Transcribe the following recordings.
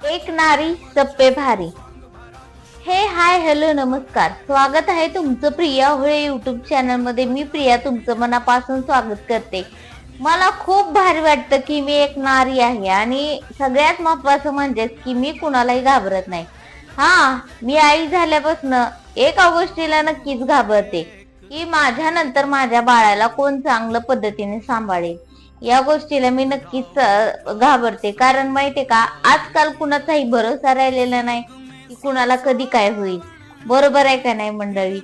एक नारी सब पे भारी. हे हाय हॅलो नमस्कार, स्वागत आहे तुमचं प्रिया होळे युट्यूब चॅनल मध्ये. मी प्रिया तुमचं मनापासून स्वागत करते. मला खूप भारी वाटतं की मी एक नारी आहे आणि सगळ्यात महत्वाचं म्हणजे की मी कुणालाही घाबरत नाही. मी आई झाल्यापासून एका गोष्टीला नक्कीच घाबरते की माझ्या नंतर माझ्या बाळाला कोण चांगल्या पद्धतीने सांभाळेल. या गोष्टीला मी नक्कीच घाबरते. कारण माहितीये का, आजकाल कुणाचाही भरोसा राहिलेला नाही की कुणाला कधी काय होईल. बरोबर आहे का नाही मंडळी?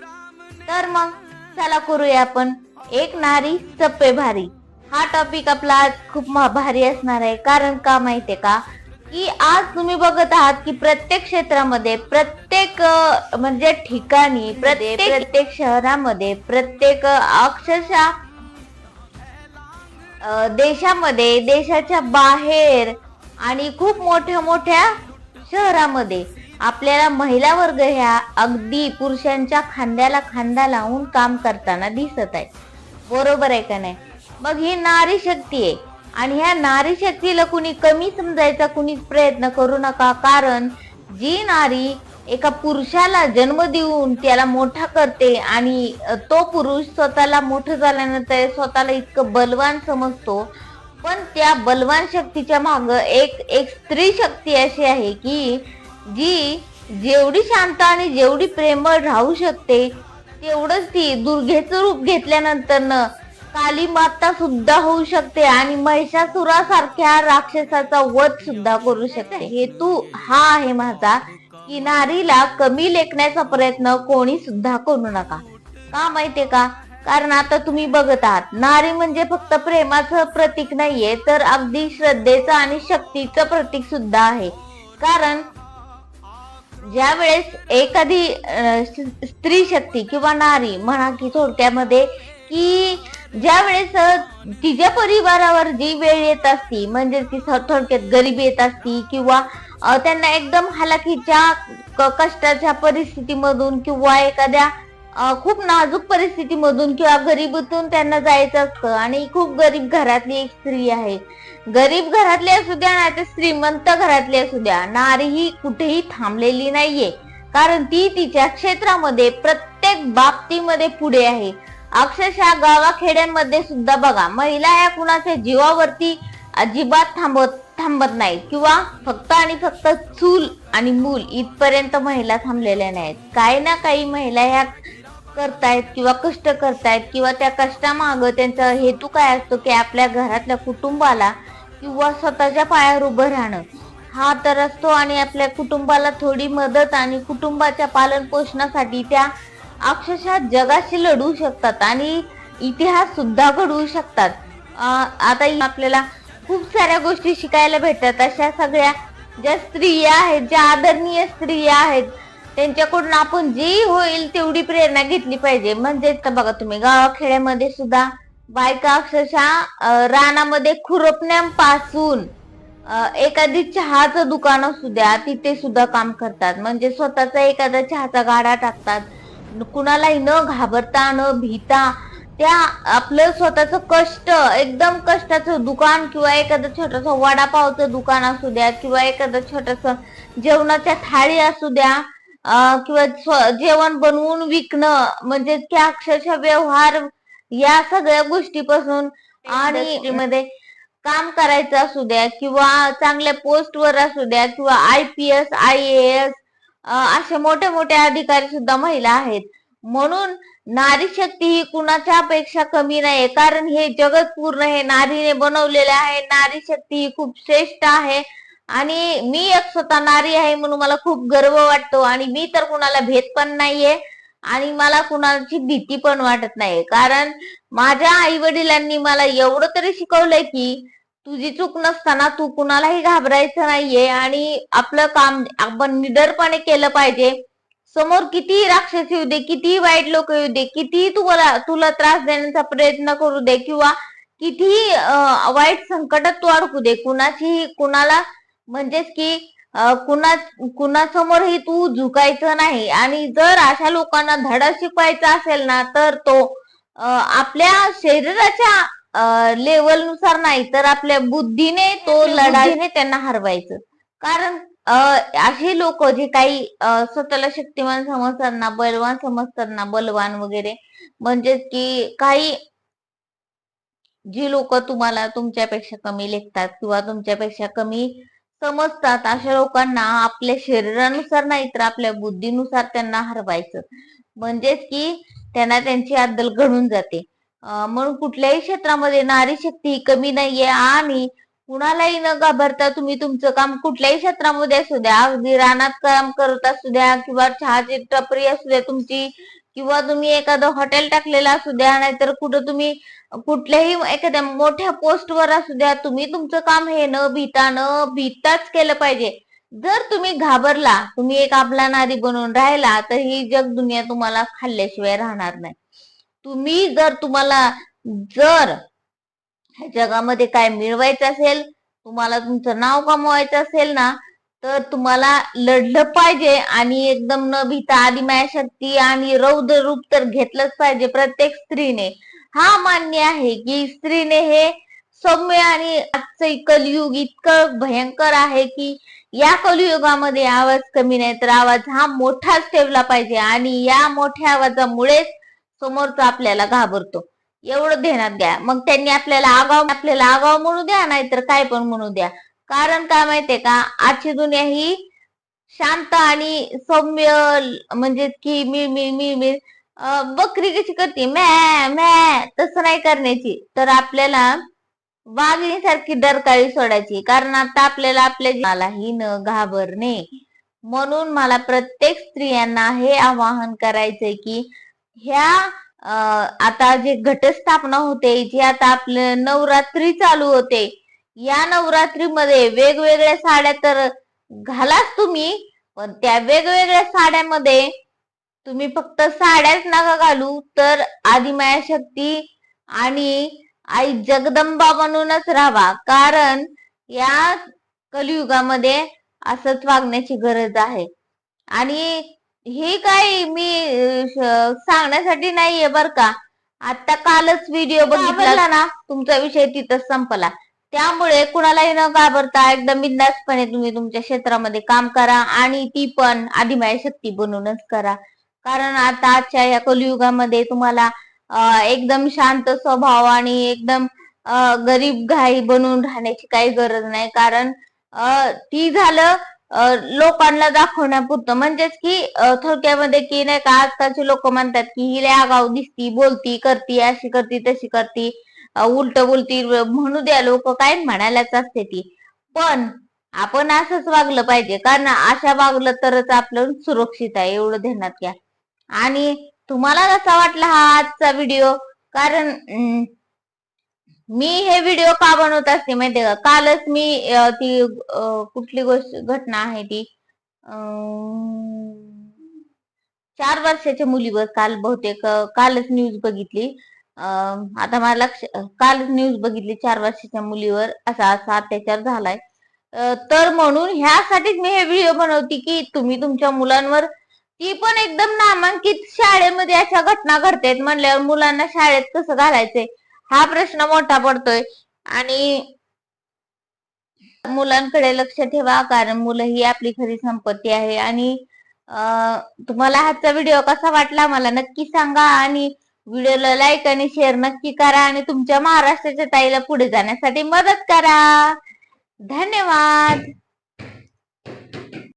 तर मग चला करूया आपण एक नारी सब पे भारी. हा टॉपिक आपला आज खूप भारी असणार आहे. कारण का माहितीये का, की आज तुम्ही बघत आहात की प्रत्येक क्षेत्रामध्ये, प्रत्येक म्हणजे ठिकाणी, प्रत्येक शहरामध्ये, प्रत्येक अक्षरशः देशामध्ये, देशाच्या बाहेर आणि खूप मोठ्या मोठ्या शहरामध्ये आपल्याला महिला वर्ग ह्या अगदी पुरुषांच्या खांद्याला खांदा लावून काम करताना दिसत आहे. बरोबर आहे का नाही? मग ही नारी शक्ती आहे आणि ह्या नारी शक्तीला कुणी कमी समजायचा कुणीच प्रयत्न करू नका. कारण जी नारी एका पुरुषाला जन्म देऊन त्याला मोठा करते आणि तो पुरुष स्वतःला मोठं झाल्यानंतर स्वतःला इतकं बलवान समजतो, पण त्या बलवान शक्तीच्या माग एक स्त्री शक्ती अशी आहे की जी जेवढी शांत आणि जेवढी प्रेमळ राहू शकते, तेवढंच ती दुर्गेचं रूप घेतल्यानंतर काली माता सुद्धा होऊ शकते आणि महिषासुरासारख्या राक्षसाचा वध सुद्धा करू शकते. हेतू हा आहे माझा की नारीला कमी लेखण्याचा प्रयत्न कोणी सुद्धा करू नका. का माहितीये का? कारण आता तुम्ही बघत आहात, नारी म्हणजे फक्त प्रेमाचं प्रतीक नाहीये, तर अगदी श्रद्धेचं आणि शक्तीचं प्रतीक सुद्धा आहे. कारण ज्या वेळेस एखादी स्त्री शक्ती किंवा नारी म्हणा की थोडक्यामध्ये, की ज्या वेळेस तिच्या परिवारावर जी वेळ येत असती, म्हणजे ती थोडक्यात गरिबी येत असती किंवा त्यांना एकदम हालाकीच्या कष्टाच्या परिस्थितीमधून किंवा एखाद्या खूप नाजूक परिस्थितीमधून किंवा गरिबीतून त्यांना जायचं असतं आणि खूप गरीब घरातली एक स्त्री आहे, गरीब घरातली असू द्या नाही तर श्रीमंत घरातली असू द्या, नारी ही कुठेही थांबलेली नाहीये. कारण ती तिच्या क्षेत्रामध्ये प्रत्येक बाबतीमध्ये पुढे आहे. अक्षरशः गावाखेड्यांमध्ये सुद्धा बघा, महिला या कुणाच्या जीवावरती अजिबात थांबत नाही किंवा फक्त आणि फक्त चूल आणि मूल इथपर्यंत महिला थांबलेल्या नाहीत. काही ना काही महिला ह्या करतायत किंवा कष्ट करतायत किंवा त्या कष्टामागं त्यांचा हेतू काय असतो की आपल्या घरातल्या कुटुंबाला किंवा स्वतःच्या पायावर उभं राहणं हा तर असतो आणि आपल्या कुटुंबाला थोडी मदत आणि कुटुंबाच्या पालन पोषणासाठी त्या अक्षरशः जगाशी लढू शकतात आणि इतिहास सुद्धा घडवू शकतात. आता आपल्याला खूप साऱ्या गोष्टी शिकायला भेटतात. अशा सगळ्या ज्या स्त्रिया आहेत, ज्या आदरणीय स्त्रिया आहेत, त्यांच्याकडून आपण जी होईल तेवढी प्रेरणा घेतली पाहिजे. म्हणजे बघा तुम्ही, गावाखेड्यामध्ये सुद्धा बायका अक्षरशः रानामध्ये खुरपण्यापासून एखादी चहाचं दुकान असू द्या तिथे सुद्धा काम करतात. म्हणजे स्वतःचा एखादा चहाचा गाडा टाकतात, कुणालाही न घाबरता न भीता. त्या आपलं स्वतःच कष्ट, एकदम कष्टाचं दुकान किंवा एखादं छोटस वडापावचं दुकान असू द्या किंवा एखादं छोटस जेवणाच्या थाळी असू द्या किंवा जेवण बनवून विकणं, म्हणजे त्या अक्षरशः व्यवहार या सगळ्या गोष्टीपासून आणि मध्ये काम करायचं असू द्या किंवा चांगल्या पोस्टवर असू द्या किंवा IPS IAS असे मोठे मोठे अधिकारी सुद्धा महिला आहेत. म्हणून नारी शक्ती ही कुणाच्या अपेक्षा कमी नाहीये. कारण हे जगत पूर्ण हे नारीने बनवलेले आहे. नारी शक्ती ही खूप श्रेष्ठ आहे आणि मी एक स्वतः नारी आहे म्हणून मला खूप गर्व वाटतो आणि मी तर कुणाला भेद पण नाहीये आणि मला कुणाची भीती पण वाटत नाही. कारण माझ्या आई वडिलांनी मला एवढं तरी शिकवलंय की तुझी चूक नसताना तू कुणालाही घाबरायचं नाहीये आणि आपलं काम आपण निडरपणे केलं पाहिजे. समोर कितीही राक्षस येऊ दे, कितीही वाईट लोक येऊ दे, कितीही तुला त्रास देण्याचा प्रयत्न करू दे किंवा कितीही वाईट संकटात तू अडकू दे, कुणाला म्हणजेच की कुणासमोरही तू झुकायचं नाही. आणि जर अशा लोकांना धडा शिकवायचा असेल ना, तर तो आपल्या शरीराच्या लेवल नुसार नाही तर आपल्या बुद्धीने तो लढाईने त्यांना हरवायचं. कारण असे लोक जे काही स्वतःला शक्तिमान समजतात ना, बलवान समजतात ना, बलवान वगैरे, म्हणजेच की काही जी लोक तुम्हाला तुमच्यापेक्षा कमी लेखतात किंवा तुमच्यापेक्षा कमी समजतात, अशा लोकांना आपल्या शरीरानुसार नाही तर आपल्या बुद्धीनुसार त्यांना हरवायचं. म्हणजेच की त्यांना त्यांची अद्दल घडून जाते. म्हणून कुठल्याही क्षेत्रामध्ये नारी शक्ती ही कमी नाहीये आणि कुणालाही न घाबरता तुम्ही तुमचं काम कुठल्याही क्षेत्रामध्ये असू द्या, अगदी रानात काम करत असू द्या किंवा चहाची टपरी असू द्या तुमची, किंवा तुम्ही एखादं हॉटेल टाकलेलं असू द्या, नाहीतर कुठं तुम्ही कुठल्याही एखाद्या मोठ्या पोस्टवर असू द्या, तुम्ही तुमचं काम हे न भीताच केलं पाहिजे. जर तुम्ही घाबरला, तुम्ही एक आपला नारी बनून राहिला, तर ही जग दुनिया तुम्हाला खाल्ल्याशिवाय राहणार नाही. तुम्हाला जर जगामध्ये काय मिळवायचं असेल, तुम्हाला तुमचं नाव कमवायचं असेल ना, तर तुम्हाला लढलं पाहिजे आणि एकदम न भीता आदिमाया शक्ती आणि रौद्र रूप तर घेतलंच पाहिजे प्रत्येक स्त्रीने. हा मान्य आहे की स्त्रीने हे सौम्य, आणि आजचं कलियुग इतकं भयंकर आहे की या कलियुगामध्ये आवाज कमी नाही तर आवाज हा मोठाच ठेवला पाहिजे, आणि या मोठ्या आवाजामुळेच समोरचा आपल्याला घाबरतो. एवढं ध्यानात द्या. मग त्यांनी आपल्याला आगाव म्हणू द्या, नाहीतर काय पण म्हणू द्या. कारण काय माहितीये का, आजची दुनिया ही शांत आणि सौम्य, म्हणजे की मी बकरी कशी करते मॅ मॅ, तसं नाही करण्याची, तर आपल्याला वाघिणीसारखी डरकाळी सोडायची. कारण आता आपल्याला आपल्या जीवालाही न घाबरणे. म्हणून मला प्रत्येक स्त्रियांना हे आवाहन करायचंय की ह्या आता जे घटस्थापना होते, जे आता आपले नवरात्री चालू होते, या नवरात्रीमध्ये वेगवेगळ्या साड्या तर घालाच तुम्ही, पण त्या वेगवेगळ्या साड्यामध्ये तुम्ही फक्त साड्याच नका घालू, तर आदिमाया शक्ती आणि आई जगदंबा बनूनच राहावा. कारण या कलियुगामध्ये असंच वागण्याची गरज आहे. आणि हे काय मी सांगण्यासाठी नाहीये बर का. आता कालच व्हिडिओ बघितला ना, तुमचा विषय तिथंच संपला. त्यामुळे कुणालाही न घाबरता एकदम बिंदासपणे तुम्ही तुमच्या क्षेत्रामध्ये काम करा, आणि ती पण आदिमाया शक्ती बनूनच करा. कारण आता आजच्या या कलियुगामध्ये तुम्हाला एकदम शांत स्वभाव आणि एकदम गरीब घाई बनून राहण्याची काही गरज नाही. कारण ती झालं लोकांना दाखवण्यापुरतं. म्हणजेच की थोडक्यामध्ये की नाही का, आजकालचे लोक म्हणतात की ही लय आगाऊ दिसती, बोलती, करती, अशी करती, तशी करती, उलट बोलती, म्हणू द्या, लोक काय म्हणायलाच असते ती. पण आपण असंच वागलं पाहिजे, कारण अशा वागलं तरच आपलं सुरक्षित आहे, एवढं ध्यानात घ्या. आणि तुम्हाला कसा वाटला हा आजचा व्हिडिओ? कारण मी हे व्हिडिओ का बनवत असते माहितीये का, कालच मी ती कुठली गोष्ट घटना आहे ती 4 वर्षाच्या मुलीवर काल बहुतेक कालच न्यूज बघितली. आता मला लक्ष, कालच न्यूज बघितली 4 वर्षाच्या मुलीवर असा असा अत्याचार झालाय. तर म्हणून ह्यासाठीच मी हे व्हिडिओ बनवते की तुम्ही तुमच्या मुलांवर, ती पण एकदम नामांकित शाळेमध्ये अशा घटना घडतात म्हणल्यावर मुलांना शाळेत कसं घालायचंय हा प्रश्न मोठा पडतोय. आणि मुलांकडे लक्ष ठेवा, कारण मुलं ही आपली खरी संपत्ती आहे. आणि तुम्हाला आजचा व्हिडिओ कसा वाटला मला नक्की सांगा, आणि व्हिडिओला लाईक आणि शेअर नक्की करा, आणि तुमच्या महाराष्ट्राच्या ताईला पुढे जाण्यासाठी मदत करा. धन्यवाद.